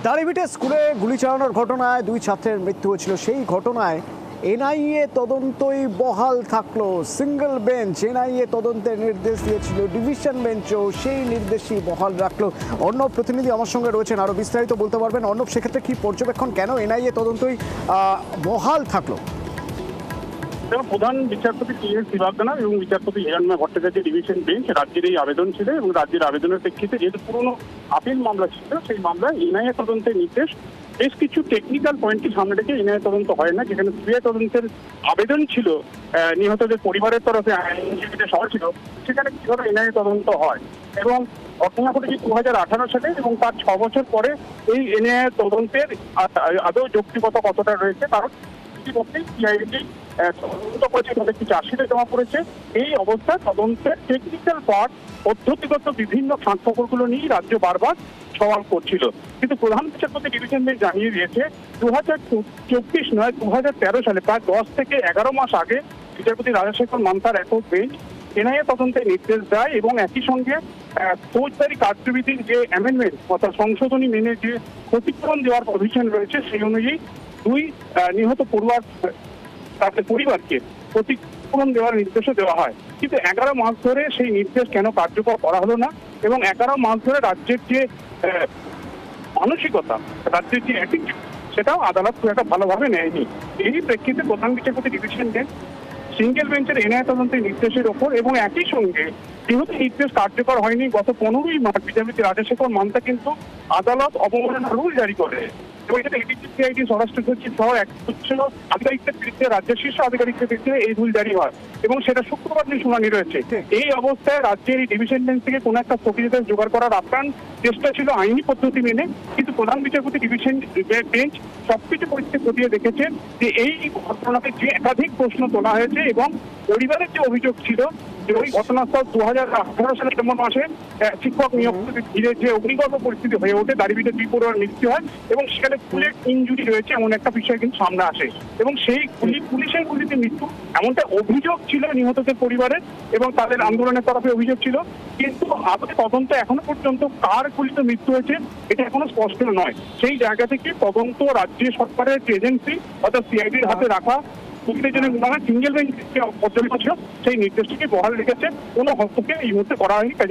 দাঁড়িভিটে স্কুলে গুলি চালানোর ঘটনায় 2 ছাত্রের মৃত্যু হয়েছিল। সেই ঘটনায় এনআইএ তদন্তই বহাল থাকলো। সিঙ্গেল বেঞ্চ এনআইএ তদন্তের নির্দেশ দিয়েছিল, ডিভিশন বেঞ্চও সেই নির্দেশই বহাল রাখলো। অর্ণব প্রতিনিধি আমার সঙ্গে রয়েছেন, আরো বিস্তারিত বলতে পারবেন। অর্ণব, সেক্ষেত্রে কি পর্যবেক্ষণ, কেন এনআইএ তদন্তই বহাল থাকলো? প্রধান বিচারপতি টি.এস. দিবাকরণ এবং বিচারপতি হিরণময় ভট্টাচার্যের ডিভিশন বেঞ্চ রাজ্যের এই আবেদন ছিল এবং রাজ্যের আবেদনের প্রেক্ষিতে যেহেতু পুরনো আপিল মামলা ছিল, সেই মামলায় এনআইএ তদন্তের নির্দেশ বেশ কিছু টেকনিক্যাল পয়েন্টকে সামনে রেখে এনআইএ তদন্ত হয় না। যেখানে সিবিআই তদন্তের আবেদন ছিল নিহতদের পরিবারের তরফে, আইনজীবীদের সহ ছিল, সেখানে কিভাবে এনআইএ তদন্ত হয় এবং ঘটনা ঘটেছে 2018 সালে এবং তার 6 বছর পরে এই এনআইএ তদন্তের আদৌ যৌক্তিকতা কতটা রয়েছে, কারণ ইতিমধ্যেই সিআইডি তদন্ত করেছে, তাদের কিছু চার্জশিটে জমা পড়েছে। এই অবস্থায় তদন্তের টেকনিক্যাল পার্ট, পদ্ধতিগত বিভিন্ন ফাঁকফোকরগুলো নিয়ে রাজ্য বারবার সওয়াল করছিল। কিন্তু প্রধান বিচারপতি ডিভিশন বেঞ্চ জানিয়ে দিয়েছে 2024 নয় 2013 সালে প্রায় 10 থেকে 11 মাস আগে বিচারপতি রাজশেখর মান্তার একক বেঞ্চ এনআইএ তদন্তের নির্দেশ দেয় এবং একই সঙ্গে ফৌজদারি কার্যবিধির যে অ্যামেন্ডমেন্ট অর্থাৎ সংশোধনী মেনে যে ক্ষতিপূরণ দেওয়ার প্রভিশন রয়েছে, সেই অনুযায়ী 2 নিহত তাদের পরিবারকে ক্ষতিপূরণ দেওয়ার নির্দেশও দেওয়া হয়। কিন্তু 11 মাস ধরে সেই নির্দেশ কেন কার্যকর করা হলো না এবং 11 মাস ধরে রাজ্যের যে মানসিকতা, রাজ্যের যে অ্যাটিটিউড, সেটাও আদালত খুব একটা ভালোভাবে নেয়নি। এই প্রেক্ষিতে প্রধান বিচারপতি ডিভিশন বেঞ্চ সিঙ্গেল বেঞ্চের এনআইএ তদন্তের নির্দেশের ওপর এবং একই সঙ্গে যেহেতু নির্দেশ কার্যকর হয়নি, গত 15ই মার্চ বিচারপতি রাজশেখর মান্তা কিন্তু আদালত অবমাননা রুল জারি করে এবং এটা এডিজি, সিআইডি, স্বরাষ্ট্র সচিব সহ 100 আধিকারিকদের বিরুদ্ধে, রাজ্যের শীর্ষ আধিকারিকদের বিরুদ্ধে এই রুল জারি হয় এবং সেটা শুক্রবার দিন শুনানি রয়েছে। এই অবস্থায় রাজ্যের এই ডিভিশন বেঞ্চ থেকে কোনো একটা স্থগিতাদেশ জোগাড় করার আপ্রাণ চেষ্টা ছিল আইনি পদ্ধতি মেনে, কিন্তু প্রধান বিচারপতি ডিভিশন বেঞ্চ সবকিছু পরিস্থিতি খতিয়ে দেখেছেন যে এই ঘটনাতে যে একাধিক প্রশ্ন তোলা হয়েছে এবং পরিবারের যে অভিযোগ ছিল যে ওই ঘটনাস্থল 2018 সালের ডিসেম্বর মাসে শিক্ষক নিয়োগ ঘিরে যে অগ্নিগর্ভ পরিস্থিতি হয়ে ওঠে, দাঁড়িভিটে 2 পড়ুয়ার মৃত্যু হয় এবং সেখানে বুলেট ইনজুরি রয়েছে এমন একটা বিষয় কিন্তু সামনে আসে এবং সেই পুলিশের গুলিতে মৃত্যু এমনটা অভিযোগ ছিল নিহতদের পরিবারের এবং তাদের আন্দোলনের তরফে অভিযোগ ছিল। কিন্তু আমাদের তদন্ত এখনো পর্যন্ত কার গুলিতে মৃত্যু হয়েছে এটা এখনো স্পষ্ট নয়। সেই জায়গা থেকে তদন্ত রাজ্য সরকারের যে এজেন্সি অর্থাৎ সিআইডির হাতে রাখা সিঙ্গেল বেঞ্চ পর্যবেক্ষণ ছিল, সেই নির্দেশটিকে বহাল রেখেছে। কোনো হস্তক্ষেপ এই মুহূর্তে করা হয়নি, কাজে